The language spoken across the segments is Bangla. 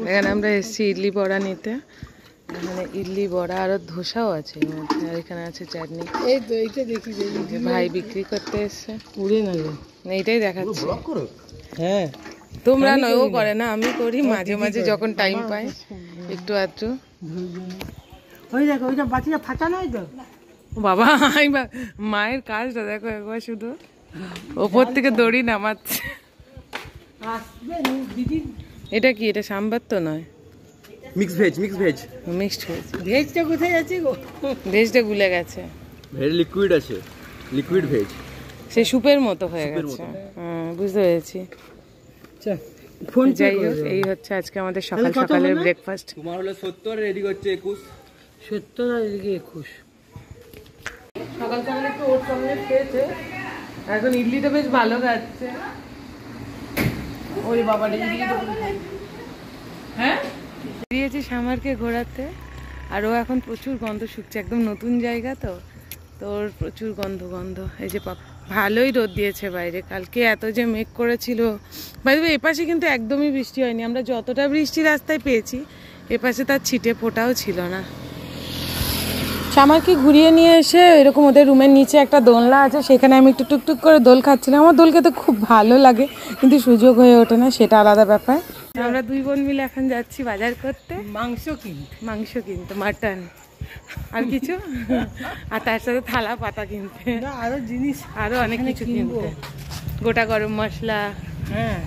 এখানে আমরা এসেছি ইডলি বড়া নিতে। এখানে ইডলি বড়া আর ধোসাও আছে এর মধ্যে, আর এখানে আছে চাটনি। এই তো এইটা দেখি যে ভাই বিক্রি করতে এসছে। উড়ে না এইটাই দেখাচ্ছি। হ্যাঁ তোমরা নয়, ও করে না, আমি করি মাঝে মাঝে যখন টাইম পাই একটু আধটু। ওই দেখো ওইটা বাটিটা ফাটা নয় তো বাবা। মায়ের কাজটা দেখো একবার, শুধু ওপর থেকে দড়ি নামাচ্ছে। এটা কি? এটা সাম্বার তো নয়, মিক্স ভেজ। Mixed veg. ভেজটা কোথায় আছে গো? ভেজটা গুলে গেছে, ভেজ লিকুইড আছে, লিকুইড ভেজ, সে সুপের মতো হয়ে গেছে। বুঝতে পেরেছি। যাই হোক, এই হচ্ছে আজকে আমাদের সকাল সকালের ব্রেকফাস্ট। তোমার হলো 70, রেডি করছে 21। 70 আর এদিকে 21। সকাল সকালে একটু ওট অমলেট খেয়েছে, এখন ইডলিটা বেশ ভালো খাচ্ছে। ওই বাবা হ্যাঁ দিয়েছি সামারকে ঘোরাতে, আর ও এখন প্রচুর গন্ধ শুকছে, একদম নতুন জায়গা তো তোর প্রচুর গন্ধ। এই যে ভালোই রোদ দিয়েছে বাইরে, কালকে এত যে মেঘ করেছিল। বাইরে এপাশে কিন্তু একদমই বৃষ্টি হয়নি, আমরা যতটা বৃষ্টি রাস্তায় পেয়েছি এপাশে তার ছিটে ফোটাও ছিল না। সামারকে ঘুরিয়ে নিয়ে এসে এরকম ওদের রুমের নিচে একটা দোলনা আছে, সেখানে আমি একটু টুকটুক করে দোল খাচ্ছিলাম। আমার দোল খেতে খুব ভালো লাগে, কিন্তু সুযোগ হয়ে ওঠে না, সেটা আলাদা ব্যাপার। আমরা দুই বোন মিলে এখন যাচ্ছি বাজার করতে, মাংস কিনতে, মাটন আর কিছু, আর তার সাথে থালা পাতা কিনতে, আরো জিনিস, আরো অনেক কিছু কিনতে। গোটা গরম মশলা, হ্যাঁ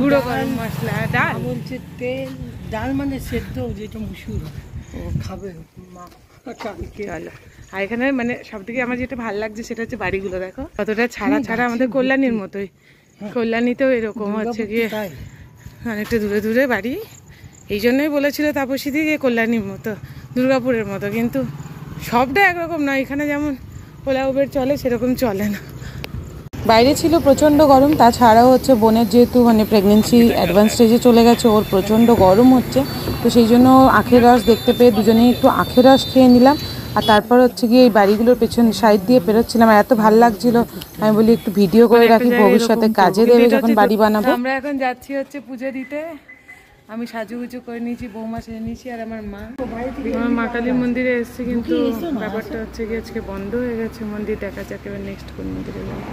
গুঁড়ো গরম মশলা, ডাল বলছে, তেল, ডাল মানে সেদ্ধ যেটা মুসুর খাবে মা। চলো। আর এখানে মানে সব থেকে আমার যেটা ভালো লাগছে সেটা হচ্ছে বাড়িগুলো দেখো কতটা ছাড়া আমাদের কল্যাণীর মতোই। কল্যাণীতেও এরকম হচ্ছে গিয়ে অনেকটা দূরে দূরে বাড়ি। এই জন্যই বলেছিল তাপসী দিকে কল্যাণীর মতো, দুর্গাপুরের মতো, কিন্তু সবটা একরকম নয়। এখানে যেমন ওলা উবের চলে সেরকম চলে না। বাইরে ছিল প্রচণ্ড গরম, তাছাড়াও হচ্ছে বোনের যেহেতু মানে প্রেগনেন্সি অ্যাডভান্স স্টেজে চলে গেছে, ওর প্রচণ্ড গরম হচ্ছে, তো সেই জন্য আখের রস দেখতে পেয়ে দুজনেই একটু আখের রস খেয়ে নিলাম। আর তারপর হচ্ছে গিয়ে এই বাড়িগুলোর পেছন সাইড দিয়ে পেরোচ্ছিলাম, আর এত ভালো লাগছিল, আমি বলি একটু ভিডিও করে রাখি, ভবিষ্যতে কাজে দেবে যখন বাড়ি বানাবো। আমরা এখন যাচ্ছি হচ্ছে পুজো দিতে। আমি সাজুগুজু করে নিয়েছি, বৌমা সেরে নিয়েছি, আর আমার মা কালীর মন্দিরে এসেছে, কিন্তু ব্যাপারটা হচ্ছে গিয়ে আজকে বন্ধ হয়ে গেছে মন্দির। দেখা যাক এবার নেক্সট কোন মন্দিরে যাবো।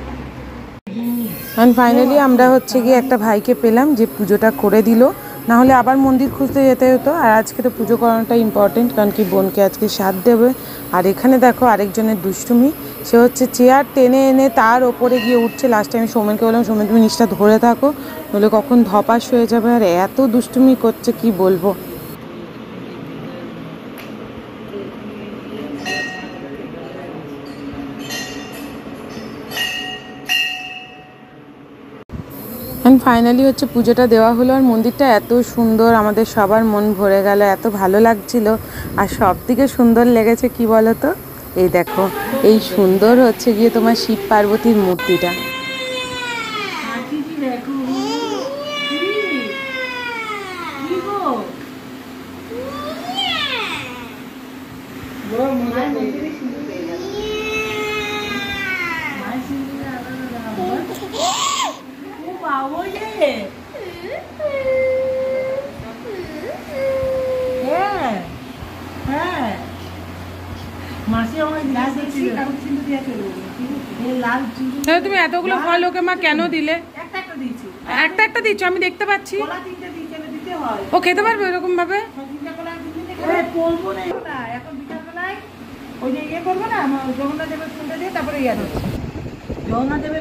অ্যান্ড ফাইনালি আমরা হচ্ছে গিয়ে একটা ভাইকে পেলাম যে পুজোটা করে দিল, না হলে আবার মন্দির খুঁজতে যেতে হতো। আর আজকে তো পুজো করানোটা ইম্পর্টেন্ট, কারণ কি বোনকে আজকে সাথ দেবে। আর এখানে দেখো আরেকজনের দুষ্টুমি, সে হচ্ছে চেয়ার টেনে এনে তার ওপরে গিয়ে উঠছে। লাস্টে আমি সৌমেনকে বললাম, সৌমেন তুমি নিচটা ধরে থাকো, নইলে কখন ধপাস হয়ে যাবে। আর এত দুষ্টুমি করছে কি বলবো। অ্যান্ড ফাইনালি হচ্ছে পুজোটা দেওয়া হলো, আর মন্দিরটা এত সুন্দর, আমাদের সবার মন ভরে গেল, এত ভালো লাগছিল। আর সব থেকে সুন্দর লেগেছে কি বলো তো, এই দেখো এই সুন্দর হচ্ছে গিয়ে তোমার শিব পার্বতীর মূর্তিটা। তুমি এতগুলো ফল ওকে মা কেন দিলে? একটা দিচ্ছ, আমি দেখতে পাচ্ছি। ও খেতে পারবে এরকম ভাবে?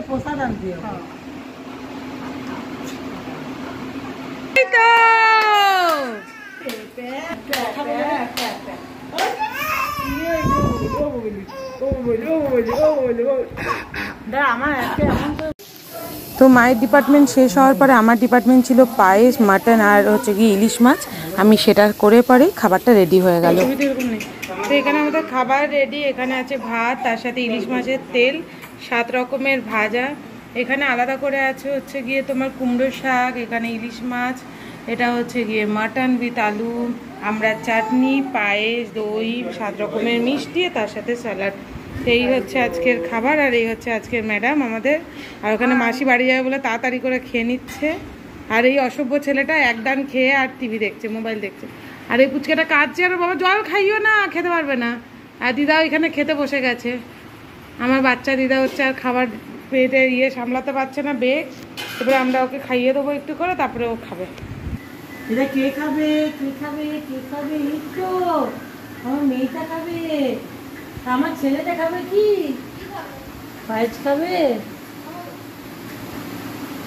প্রসাদ আনতে তো মায়ের ডিপার্টমেন্ট শেষ হওয়ার পরে আমার ডিপার্টমেন্ট ছিল পায়েস, মাটন আর হচ্ছে কি ইলিশ মাছ। আমি সেটা করে পরেই খাবারটা রেডি হয়ে গেল। তো এখানে আমাদের খাবার রেডি, এখানে আছে ভাত, তার সাথে ইলিশ মাছের তেল, 7 রকমের ভাজা, এখানে আলাদা করে আছে হচ্ছে গিয়ে তোমার কুমড়ো শাক, এখানে ইলিশ মাছ, এটা হচ্ছে গিয়ে মাটন উইথ আলু, আমরা চাটনি, পায়েস, দই, 7 রকমের মিষ্টি, তার সাথে স্যালাড। এই হচ্ছে আজকের খাবার, আর এই হচ্ছে আজকের ম্যাডাম আমাদের। আর ওখানে মাসি বাড়ি যাবে বলে তাড়াতাড়ি করে খেয়ে নিচ্ছে। আর এই অসভ্য ছেলেটা একদান খেয়ে আর টিভি দেখছে, মোবাইল দেখছে। আর এই পুচকাটা কাঁদছে, আর বাবা জল খাইও না, খেতে পারবে না। আর দিদাও এখানে খেতে বসে গেছে। আমার বাচ্চা দিদা হচ্ছে আর খাবার পেটে সামলাতে পারছে না, বেগ। এবারে আমরা ওকে খাইয়ে দেবো একটু করে, তারপরে ও খাবে। এটা কে খাবে, কে খাবে, কে খাবে? একটু আমার মেয়েটা খাবে, আমার ছেলেটা খাবে কি পায়েস খাবে,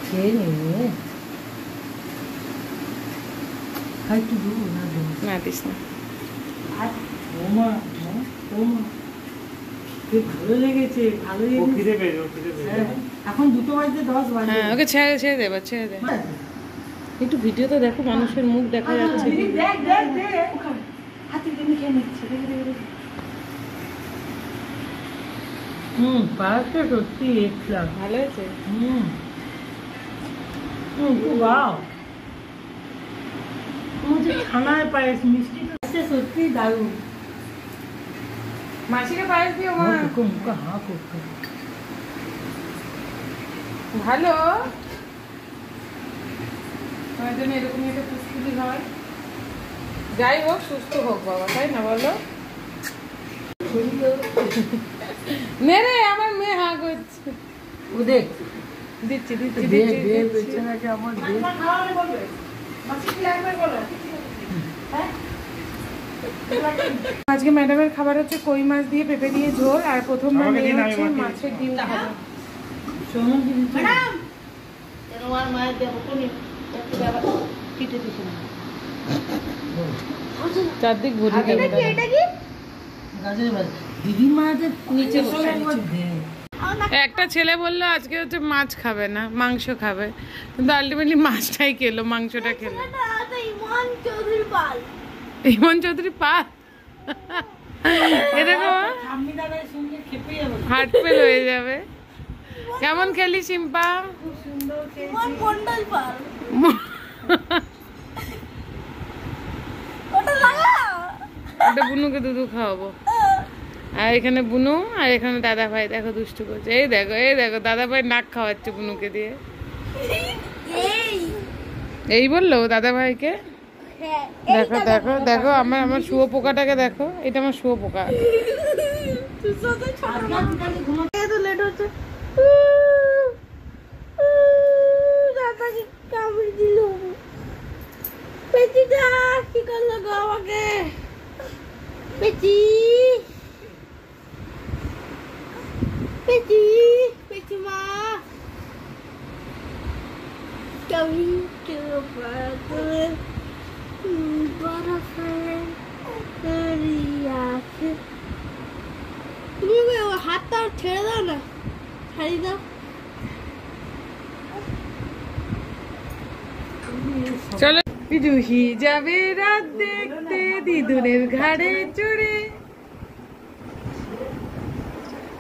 খেয়ে নিয়ে না দিস না। ভালো লেগেছে, ভালো এখন 2:10 বাজে। ওকে ছেড়ে ছেড়ে দেবে, ছেড়ে দে। একটু ভিডিওতে দেখো, মানুষের মুখ দেখা যাচ্ছে। পায়েসটা সত্যি ভালো হয়েছে। ছানায় পায়েস, মিষ্টি সত্যি দারুণ। মাসিকে পায়েস দিও মা, ভালো। তোমার জন্য এরকমই একটা পুষ্টি হয়। যাই হোক, সুস্থ হোক বাবা, তাই না বলো? নে রে, আমার মেয়ে হা করছে। ও দেখ, দিচ্ছি দিচ্ছি দিচ্ছি। আজকে ম্যাডামের খাবার হচ্ছে কই মাছ দিয়ে পেঁপে দিয়ে ঝোল, আর প্রথমবার মেয়ে হচ্ছে মাছের ডিম খাবে। চারদিক ভরি নিচে একটা ছেলে বললো আজকে হচ্ছে মাছ খাবে না, মাংস খাবে, কিন্তু আলটিমেটলি মাছটাই খেলো, মাংসটা খেলো। ইমন চৌধুরী পাল এরকম হার্ট ফেল হয়ে যাবে। কেমন খেলি সিম্পা? ওটা বুনুকে দুধু খাওয়াবো। আর এখানে বুনু, আর এখানে দাদা ভাই দেখো দুষ্টু করছে। এই দেখো, এই দেখো, দাদা ভাই নাক খাওয়াচ্ছে বুনুকে দিয়ে। এই বললো দাদা ভাইকে। দেখো দেখো দেখো, আমার শুয়োপোকাটাকে দেখো, এটা আমার শুয়োপোকা। কি করলো গো আমাকে? পেচি পেচি পেচি মা কবি কেউ পাগল তুমি হাতটা ছেড়ে দাও না, ছাড়ি দাও। চলো জুহি যাবে রাত দেখতে দিদুনের ঘাড়ে চড়ে।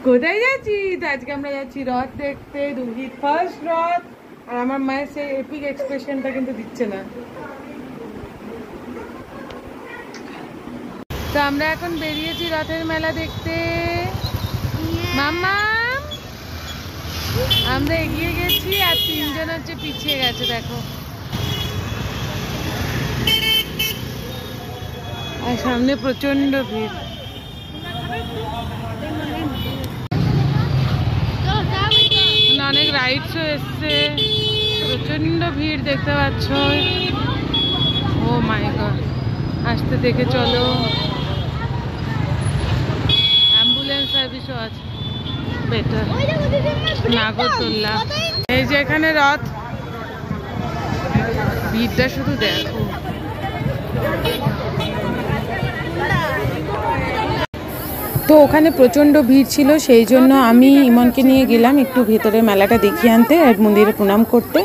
কোথায় যাচ্ছি? আজকে আমরা যাচ্ছি রথ দেখতে, রুহির ফার্স্ট রথ। আর আমার মায়ের সেই এপিক এক্সপ্রেশনটা কিন্তু দিচ্ছে না। তো আমরা এখন বেরিয়েছি রথের মেলা দেখতে। মাম্মা আমরা এগিয়ে গেছি, আর তিনজন হচ্ছে পিছিয়ে গেছে। দেখো, আর সামনে প্রচন্ড ভিড়। অনেক রাইডসও এসছে, প্রচন্ড ভিড় দেখতে পাচ্ছ। ও মাই গড, আসতে দেখে চলো। অ্যাম্বুলেন্স সার্ভিসও আছে, বেটার। নাগরদোল্লা, এই যে এখানে রথ, ভিড়টা শুধু দেখো। তো ওখানে প্রচণ্ড ভিড় ছিল, সেই জন্য আমি ইমনকে নিয়ে গেলাম একটু ভেতরে মেলাটা দেখিয়ে আনতে আর মন্দিরে প্রণাম করতে।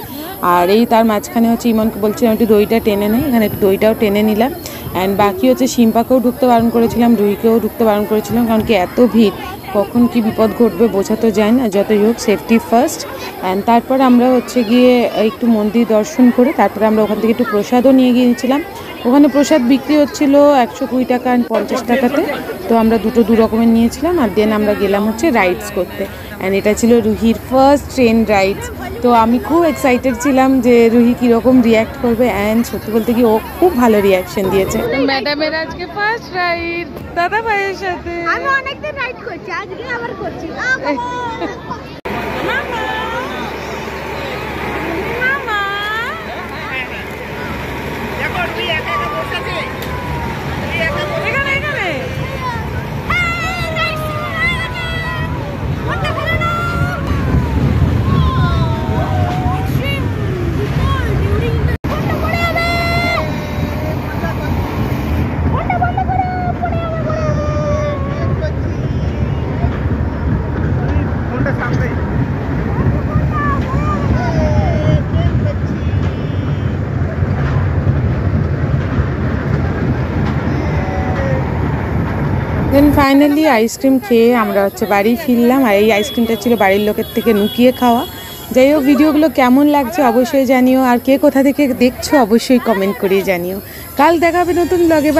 আর এই তার মাঝখানে হচ্ছে ইমনকে বলছিলাম একটু দইটা টেনে নেই, এখানে একটু দইটাও টেনে নিলাম। অ্যান্ড বাকি হচ্ছে সিম্পাকেও ঢুকতে বারণ করেছিলাম, রুহিকেও ঢুকতে বারণ করেছিলাম, কারণ কি এত ভিড়, কখন কি বিপদ ঘটবে বোঝা তো যায় না। যতই হোক সেফটি ফার্স্ট। অ্যান্ড তারপর আমরা হচ্ছে গিয়ে একটু মন্দির দর্শন করে তারপরে আমরা ওখান থেকে একটু প্রসাদও নিয়ে গিয়েছিলাম। ওখানে প্রসাদ বিক্রি হচ্ছিল 120 টাকা আর 50 টাকাতে। তো আমরা দু রকমের নিয়েছিলাম, আর দেন আমরা গেলাম হচ্ছে রাইডস করতে। অ্যান্ড এটা ছিল রুহির ফার্স্ট ট্রেন রাইড। তো আমি খুব এক্সাইটেড ছিলাম যে রুহি কীরকম রিয়্যাক্ট করবে, অ্যান্ড সত্যি বলতে কি ও খুব ভালো রিয়াকশন দিয়েছে। ম্যাডামের আজকে ফার্স্ট রাইড দাদা ভাইয়ের সাথে। আমি অনেকদিন রাইড করছি, আজকে আবার করছি। দেন ফাইনালি আইসক্রিম খেয়ে আমরা হচ্ছে বাড়ি ফিরলাম। আর এই আইসক্রিমটা ছিল বাড়ির লোকের থেকে লুকিয়ে খাওয়া। যাই হোক, ভিডিওগুলো কেমন লাগছে অবশ্যই জানিও, আর কে কোথা থেকে দেখছো অবশ্যই কমেন্ট করে জানিও। কাল দেখা হবে নতুন ব্লগে।